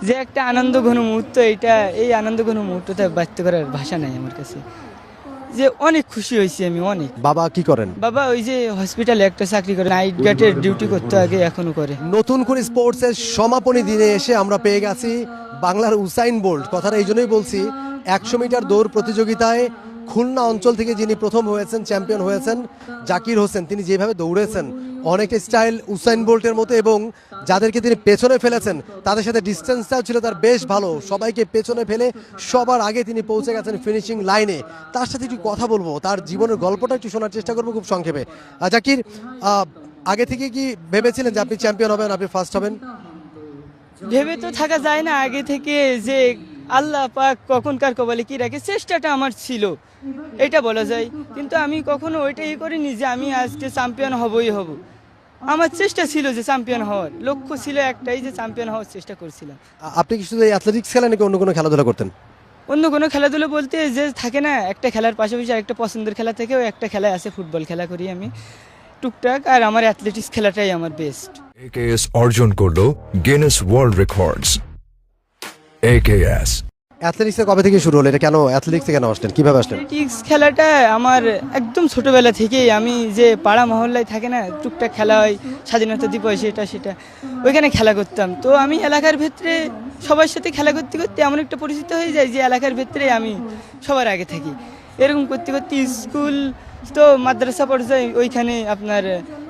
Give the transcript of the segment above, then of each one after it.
যে একটা আনন্দ ঘন মুহূর্ত, এই আনন্দ ঘন মুহূর্তটা ব্যক্ত করার ভাষা নাই আমার কাছে। যে অনেক খুশি হয়েছি আমি, অনেক। বাবা কি করেন? বাবা ওই যে হসপিটালে একটা চাকরি করে, নাইট গার্ডের ডিউটি করতে আগে, এখনো করে। নতুন করে স্পোর্টসের সমাপনী দিনে এসে আমরা পেয়ে গেছি বাংলার উসাইন বোল্ট। কথাটা এই জন্যই বলছি, 100 মিটার দৌড় প্রতিযোগিতায় খুলনা অঞ্চল থেকে যিনি প্রথম হয়েছেন, চ্যাম্পিয়ন হয়েছেন জাকির হোসেন, তিনি যেভাবে দৌড়েছেন অনেক স্টাইল উসাইন বোল্টের মতো, এবং যাদেরকে তিনি পেছনে ফেলেছেন তাদের সাথে ডিস্টেন্সটাও ছিল তার বেশ ভালো। সবাইকে পেছনে ফেলে সবার আগে তিনি পৌঁছে গেছেন ফিনিশিং লাইনে। তার সাথে একটু কথা বলবো, তার জীবনের গল্পটা একটু শোনার চেষ্টা করবো খুব সংক্ষেপে। জাকির, আগে থেকে কি ভেবেছিলেন যে আপনি চ্যাম্পিয়ন হবেন, আপনি ফার্স্ট হবেন? ভেবে তো থাকা যায় না আগে থেকে, যে আল্লাহ পাক কখন কার কপালে কি রাখে। চেষ্টাটা আমার ছিল, এটা বলা যায়। কিন্তু আমি কখনো ওইটাই করিনি যে আমি আজকে চ্যাম্পিয়ন হবই হব। আমার চেষ্টা ছিল যে চ্যাম্পিয়ন হওয়ার, লক্ষ্য ছিল একটাই, যে চ্যাম্পিয়ন হওয়ার চেষ্টা করছিলাম। আপনি কি শুধু এই অ্যাথলেটিক্স খেলা নাকি অন্য কোনো খেলাধুলা করতেন? অন্য কোনো খেলাধুলো বলতে যে থাকে না, একটা খেলার পাশাপাশি আরেকটা পছন্দের খেলা থেকেও একটা খেলায় আছে, ফুটবল খেলা করি আমি টুকটাক, আর আমার অ্যাথলেটিক্স খেলাটাই আমার বেস্ট। AKS অর্জন করলো গিনেস ওয়ার্ল্ড রেকর্ডস। AKS অ্যাথলেটিক্সে কবে থেকে শুরু হলো? এটা কেন অ্যাথলেটিক্সে কেন আসলেন, কিভাবে আসলেন? অ্যাথলেটিক্স খেলাটা আমার একদম ছোটবেলা থেকেই, আমি যে পাড়া মহল্লায় থাকে না টুকটাক খেলা হয়, স্বাধীনতা দিবস এটা সেটা, ওইখানে খেলা করতাম। তো আমি এলাকার ভেতরে সবার সাথে খেলা করতে করতে এমন একটা পরিচিত হয়ে যায় যে এলাকার ভেতরে আমি সবার আগে থাকি। এরকম করতে করতে স্কুল তো মাদ্রাসা পর্যায়ে ওইখানে আপনার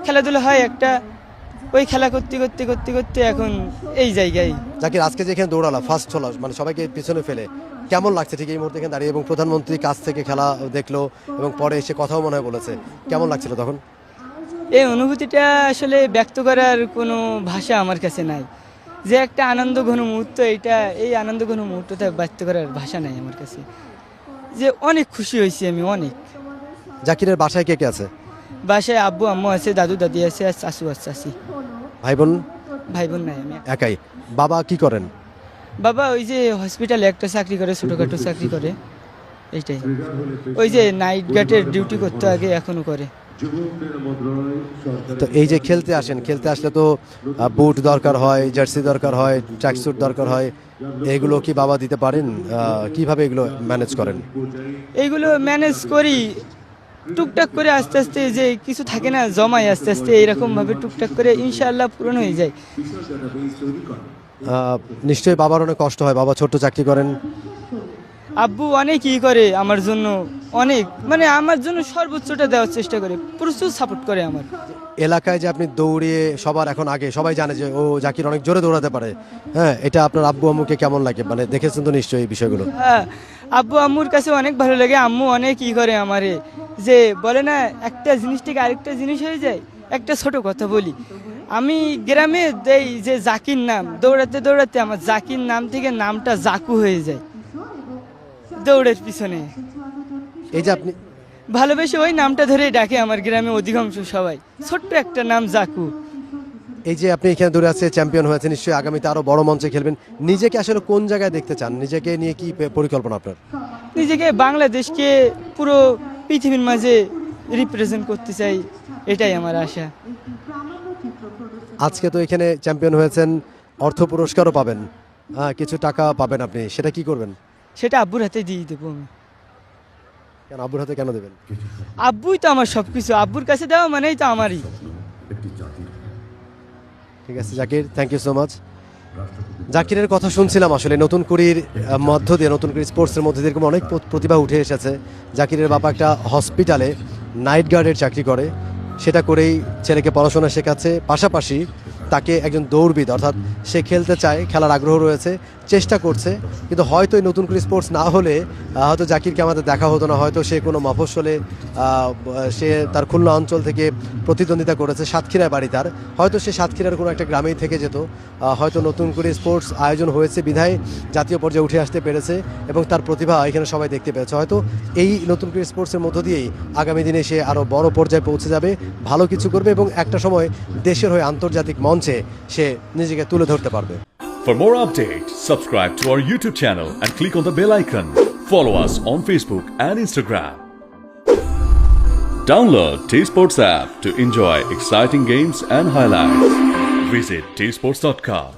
খেলাধুলা হয় একটা, ওই খেলা করতে করতে করতে করতে এখন এই জায়গায়। জাকির, আজকে যেখানে দৌড়ালা ফার্স্ট হলো, মানে সবাইকে পিছনে ফেলে, কেমন লাগছে ঠিক এই মুহূর্তে এখানে দাঁড়িয়ে? এবং প্রধানমন্ত্রী কাছ থেকে খেলা দেখলো এবং পরে এসে কথাও মনে হয় বলেছে, কেমন লাগছিল তখন? এই অনুভূতিটা আসলে ব্যক্ত করার কোনো ভাষা আমার কাছে নাই। যে একটা আনন্দ ঘন মুহূর্ত, এই আনন্দ ঘন মুহূর্তটা ব্যক্ত করার ভাষা নাই আমার কাছে। যে অনেক খুশি হয়েছি আমি, অনেক। জাকিরের বাসায় কে কে আছে? বাসায় আব্বু আম্মু আছে, দাদু দাদি আছে, আর চাচু আর চাচি। ভাই বোন? ভাই বোন নাই, আমি একাই। বাবা কি করেন? বাবা ওই যে হসপিটালে একটা চাকরি করে, ছোটোখাটো চাকরি করে, এইটাই। ওই যে নাইট গার্ডের ডিউটি করতে আগে, এখনো করে। তো এই যে খেলতে আসেন, খেলতে আসলে তো বুট দরকার হয়, জার্সি দরকার হয়, ট্র্যাকস্যুট দরকার হয়, এগুলো কি বাবা দিতে পারেন? কিভাবে এগুলো ম্যানেজ করেন? এইগুলো ম্যানেজ করি টুকটাক করে, আস্তে আস্তে যে কিছু থাকে না জমায়, আস্তে আস্তে এইরকম ভাবে টুকটাক করে ইনশাআল্লাহ পূরণ হয়ে যায়। নিশ্চয়ই বাবার অনেক কষ্ট হয়, বাবা ছোট্ট চাকরি করেন। আব্বু অনেক ই করে আমার জন্য, অনেক, মানে আমার জন্য সর্বোচ্চটা দেওয়ার চেষ্টা করে, প্রচুর সাপোর্ট করে আমার। এলাকায় যে আপনি দৌড়িয়ে সবার এখন আগে সবাই জানে যে ও জাকির অনেক জোরে দৌড়াতে পারে, হ্যাঁ, এটা আপনার আব্বু আম্মুকে কেমন লাগে? মানে দেখেছেন তো নিশ্চয়ই এই বিষয়গুলো। হ্যাঁ, আব্বু আম্মুর কাছে অনেক ভালো লাগে। আম্মু অনেক ই করে আমারে, যে বলে না একটা জিনিস থেকে আরেকটা জিনিস হয়ে যায়। একটা ছোট কথা বলি, আমি গ্রামে দেই যে জাকির নাম, দৌড়াতে দৌড়াতে আমার জাকির নাম থেকে নামটা জাকু হয়ে যায় দৌড়ের পিছনে। এই যে আপনি ভালোবেসে ওই নামটা ধরেই ডাকে আমার গ্রামে অধিকাংশ সবাই, ছোট্ট একটা নাম জাকু। এই যে আপনি এখানে দৌড়ে আছে, চ্যাম্পিয়ন হয়েছে, নিশ্চয়ই আগামীতে আরো বড় মঞ্চে খেলবেন। নিজেকে আসলে কোন জায়গায় দেখতে চান? নিজেকে নিয়ে কি পরিকল্পনা আপনার? নিজেকে বাংলাদেশকে পুরো পৃথিবীর মাঝে রিপ্রেজেন্ট করতে চাই, এটাই আমার আশা। আজকে তো এখানে চ্যাম্পিয়ন হয়েছেন, অর্থ পুরস্কারও পাবেন, কিছু টাকা পাবেন, আপনি সেটা কি করবেন? সেটা আব্বুর হাতে দিয়ে দেবো আমি। কেন আব্বুর হাতে কেন দেবেন? আব্বুই তো আমার সবকিছু, আব্বুর কাছে দেওয়া মানেই তো আমারই। ঠিক আছে Zakir, thank you so much. জাকিরের কথা শুনছিলাম, আসলে নতুন কুড়ির মধ্য দিয়ে, নতুন কুড়ি স্পোর্টসের মধ্যে দিয়ে এরকম অনেক প্রতিভা উঠে এসেছে। জাকিরের বাবা একটা হসপিটালে নাইট গার্ডের চাকরি করে, সেটা করেই ছেলেকে পড়াশোনা শেখাচ্ছে, পাশাপাশি তাকে একজন দৌড়বিদ, অর্থাৎ সে খেলতে চায়, খেলার আগ্রহ রয়েছে, চেষ্টা করছে। কিন্তু হয়তো এই নতুন করে স্পোর্টস না হলে হয়তো জাকিরকে আমাদের দেখা হতো না, হয়তো সে কোনো মফস্বলে, সে তার খুলনা অঞ্চল থেকে প্রতিদ্বন্দ্বিতা করেছে, সাতক্ষীরায় বাড়ি তার, হয়তো সে সাতক্ষীরার কোনো একটা গ্রামেই থেকে যেত। হয়তো নতুন করে স্পোর্টস আয়োজন হয়েছে বিধায় জাতীয় পর্যায়ে উঠে আসতে পেরেছে এবং তার প্রতিভা এখানে সবাই দেখতে পেয়েছে। হয়তো এই নতুন করে স্পোর্টসের মধ্য দিয়েই আগামী দিনে সে আরও বড় পর্যায়ে পৌঁছে যাবে, ভালো কিছু করবে এবং একটা সময় দেশের হয়ে আন্তর্জাতিক মঞ্চে সে নিজেকে তুলে ধরতে পারবে। For more updates, subscribe to our YouTube channel and click on the bell icon. Follow us on Facebook and Instagram. Download T-Sports app to enjoy exciting games and highlights. Visit tsports.com.